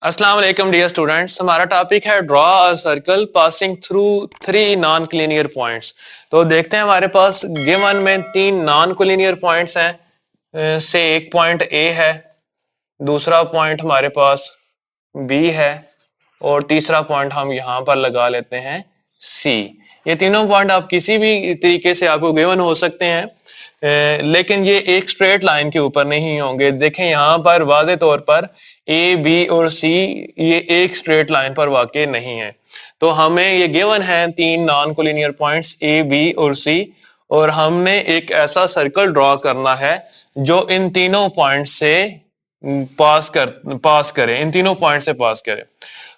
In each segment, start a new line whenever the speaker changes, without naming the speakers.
अस्सलाम वालेकुम dear students. हमारा टॉपिक है draw a circle passing through three non collinear points. तो देखते हैं हमारे पास गिवन में तीन नॉन कोलिनियर पॉइंट्स हैं। से एक पॉइंट ए है, दूसरा पॉइंट हमारे पास बी है और तीसरा पॉइंट हम यहाँ पर लगा लेते हैं सी। ये तीनों पॉइंट आप किसी भी तरीके से आपको गिवन हो सकते हैं, लेकिन ये एक स्ट्रेट लाइन के ऊपर नहीं होंगे। देखें यहाँ पर वाज़े तौर पर ए बी और सी ये एक स्ट्रेट लाइन पर वाकई नहीं है। तो हमें ये गिवन है तीन non collinear points A B और सी, और हमने एक ऐसा सर्कल ड्रॉ करना है जो इन तीनों पॉइंट से पास करे, इन तीनों पॉइंट से पास करे।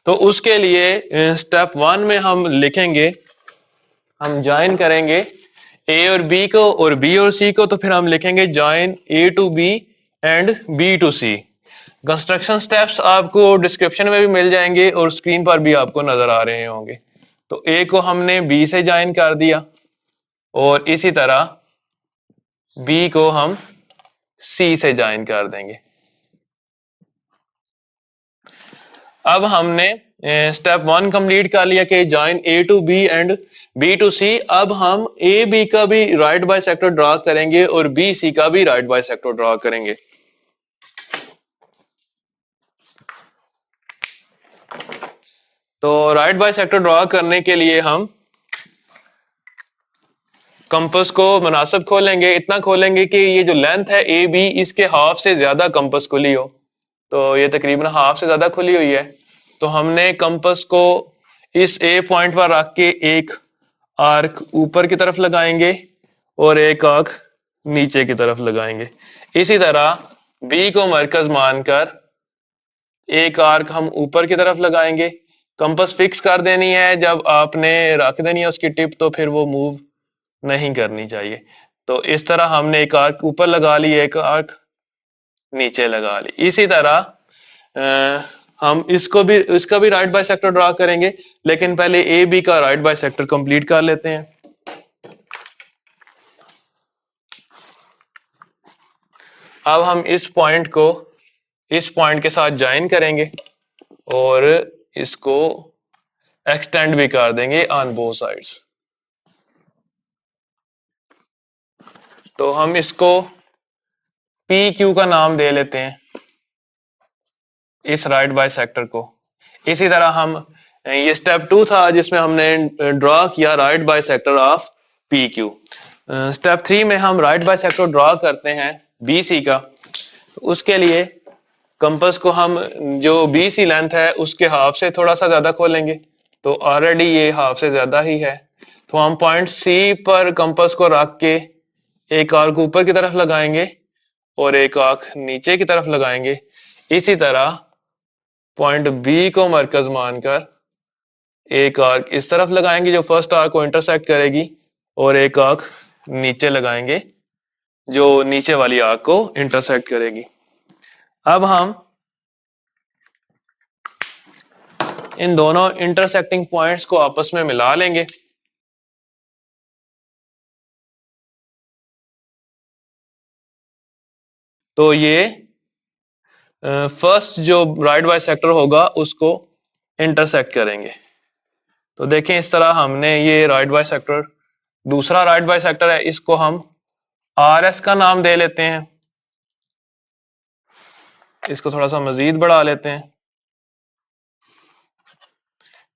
तो उसके लिए स्टेप वन में हम लिखेंगे, हम ज्वाइन करेंगे ए और बी को और बी और सी को। तो फिर हम लिखेंगे join A to B and B to C. Construction steps आपको डिस्क्रिप्शन में भी मिल जाएंगे और स्क्रीन पर भी आपको नजर आ रहे होंगे। तो ए को हमने बी से ज्वाइन कर दिया और इसी तरह बी को हम सी से ज्वाइन कर देंगे। अब हमने स्टेप वन कंप्लीट कर लिया कि join A to B and B to C. अब हम ए बी का भी राइट बाइसेक्टर ड्रॉ करेंगे और बी सी का भी राइट बाइसेक्टर ड्रॉ करेंगे। तो राइट बाइसेक्टर ड्रॉ करने के लिए हम कंपास को मुनासिब खोलेंगे, इतना खोलेंगे कि ये जो लेंथ है ए बी इसके हाफ से ज्यादा कंपास खुली हो। तो ये तकरीबन हाफ से ज्यादा खुली हुई है। तो हमने कंपास को इस ए पॉइंट पर रख के एक आर्क ऊपर की तरफ लगाएंगे और एक आर्क नीचे की तरफ लगाएंगे। इसी तरह बी को मरकज मानकर एक आर्क हम ऊपर की तरफ लगाएंगे। कंपास फिक्स कर देनी है, जब आपने रख देनी है उसकी टिप तो फिर वो मूव नहीं करनी चाहिए। तो इस तरह हमने एक आर्क ऊपर लगा ली, एक आर्क नीचे लगा ली। इसी तरह हम इसका भी राइट बाइसेक्टर ड्रॉ करेंगे, लेकिन पहले ए बी का राइट बाइसेक्टर कंप्लीट कर लेते हैं। अब हम इस पॉइंट को इस पॉइंट के साथ ज्वाइन करेंगे और इसको एक्सटेंड भी कर देंगे ऑन बोथ साइड्स। तो हम इसको पी क्यू का नाम दे लेते हैं, इस राइट बाइसेक्टर को। इसी तरह हम ये स्टेप टू था जिसमें हमने ड्रॉ किया right bisector of P Q. Step three में हम राइट बाइसेक्टर ड्रॉ करते हैं बी सी का। उसके लिए कंपास को हम जो बी सी लेंथ है उसके हाफ से थोड़ा सा ज्यादा खोलेंगे। तो ऑलरेडी ये हाफ से ज्यादा ही है। तो हम पॉइंट सी पर कंपास को रख के एक आर्क ऊपर की तरफ लगाएंगे और एक आर्क नीचे की तरफ लगाएंगे। इसी तरह पॉइंट बी को मरकज मानकर एक आर्क इस तरफ लगाएंगे जो फर्स्ट आर्क को इंटरसेक्ट करेगी, और एक आर्क नीचे लगाएंगे जो नीचे वाली आर्क को इंटरसेक्ट करेगी। अब हम इन दोनों इंटरसेक्टिंग पॉइंट्स को आपस में मिला लेंगे। तो ये फर्स्ट जो राइट बाइसेक्टर होगा उसको इंटरसेक्ट करेंगे। तो देखें इस तरह हमने ये राइट बाइसेक्टर, दूसरा राइट बाइसेक्टर है, इसको हम आर एस का नाम दे लेते हैं। इसको थोड़ा सा मजीद बढ़ा लेते हैं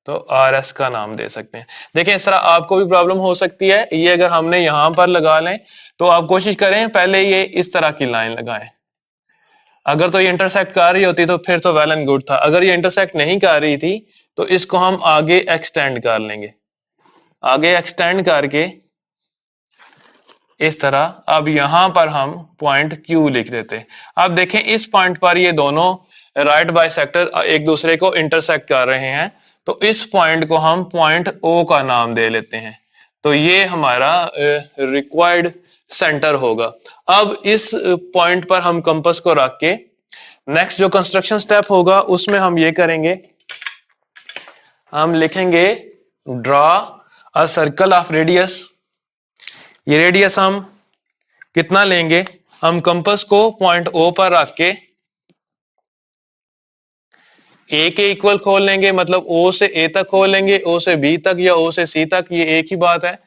तो आर एस का नाम दे सकते हैं। देखें इस तरह आपको भी प्रॉब्लम हो सकती है। ये अगर हमने यहां पर लगा लें तो आप कोशिश करें पहले ये इस तरह की लाइन लगाएं। अगर तो ये इंटरसेक्ट कर रही होती तो फिर तो वेल एंड गुड था। अगर ये इंटरसेक्ट नहीं कर रही थी तो इसको हम आगे एक्सटेंड कर लेंगे। आगे एक्सटेंड करके इस तरह अब यहां पर हम पॉइंट Q लिख देते हैं। अब देखें इस पॉइंट पर ये दोनों राइट बाइसेक्टर एक दूसरे को इंटरसेक्ट कर रहे हैं। तो इस पॉइंट को हम पॉइंट O का नाम दे लेते हैं। तो ये हमारा रिक्वायर्ड सेंटर होगा। अब इस पॉइंट पर हम कंपास को रख के नेक्स्ट जो कंस्ट्रक्शन स्टेप होगा उसमें हम ये करेंगे, हम लिखेंगे draw a circle of radius. ये रेडियस हम कितना लेंगे, हम कंपास को पॉइंट O पर रख के ए के इक्वल खोल लेंगे, मतलब ओ से ए तक खोल लेंगे, ओ से बी तक या ओ से सी तक, ये एक ही बात है।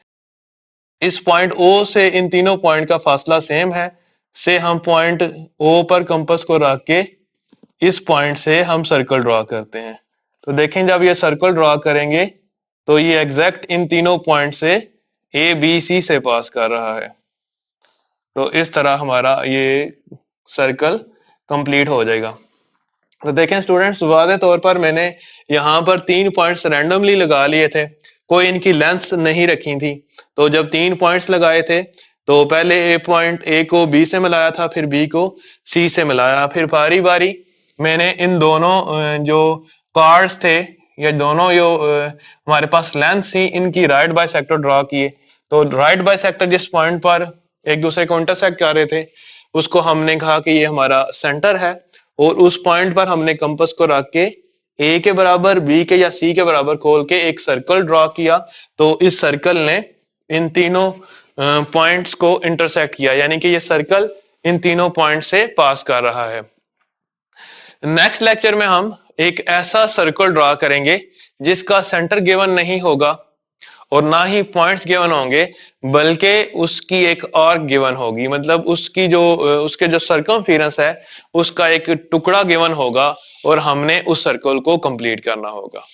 इस पॉइंट ओ से इन तीनों पॉइंट का फासला सेम है, से हम पॉइंट ओ पर कंपास को रख के इस पॉइंट से हम सर्कल ड्रॉ करते हैं। तो देखें जब ये सर्कल ड्रॉ करेंगे तो ये एग्जैक्ट इन तीनों पॉइंट से ए बी सी से पास कर रहा है। तो इस तरह हमारा ये सर्कल कंप्लीट हो जाएगा। तो देखें स्टूडेंट्स, वाज़े तौर पर मैंने यहाँ पर 3 पॉइंट्स रैंडमली लगा लिए थे, कोई इनकी लेंथ नहीं रखी थी। तो जब 3 पॉइंट्स लगाए थे तो पहले ए को बी से मिलाया था, फिर बी को सी से मिलाया, फिर बारी बारी मैंने इन दोनों जो कार्ड्स थे या दोनों जो हमारे पास लेंथ थी, इनकी राइट बाइसेक्टर ड्रॉ किए। तो राइट बाइसेक्टर जिस पॉइंट पर एक दूसरे को इंटरसेक्ट कर रहे थे उसको हमने कहा कि ये हमारा सेंटर है, और उस पॉइंट पर हमने कंपास को रख के ए के बराबर, बी के या सी के बराबर खोल के एक सर्कल ड्रॉ किया। तो इस सर्कल ने इन तीनों पॉइंट्स को इंटरसेक्ट किया, यानी कि ये सर्कल इन तीनों पॉइंट से पास कर रहा है। नेक्स्ट लेक्चर में हम एक ऐसा सर्कल ड्रॉ करेंगे जिसका सेंटर गिवन नहीं होगा और ना ही पॉइंट्स गिवन होंगे, बल्कि उसकी एक आर्क गिवन होगी, मतलब उसकी जो उसके जो सर्कमफेरेंस है उसका एक टुकड़ा गिवन होगा और हमने उस सर्कल को कंप्लीट करना होगा।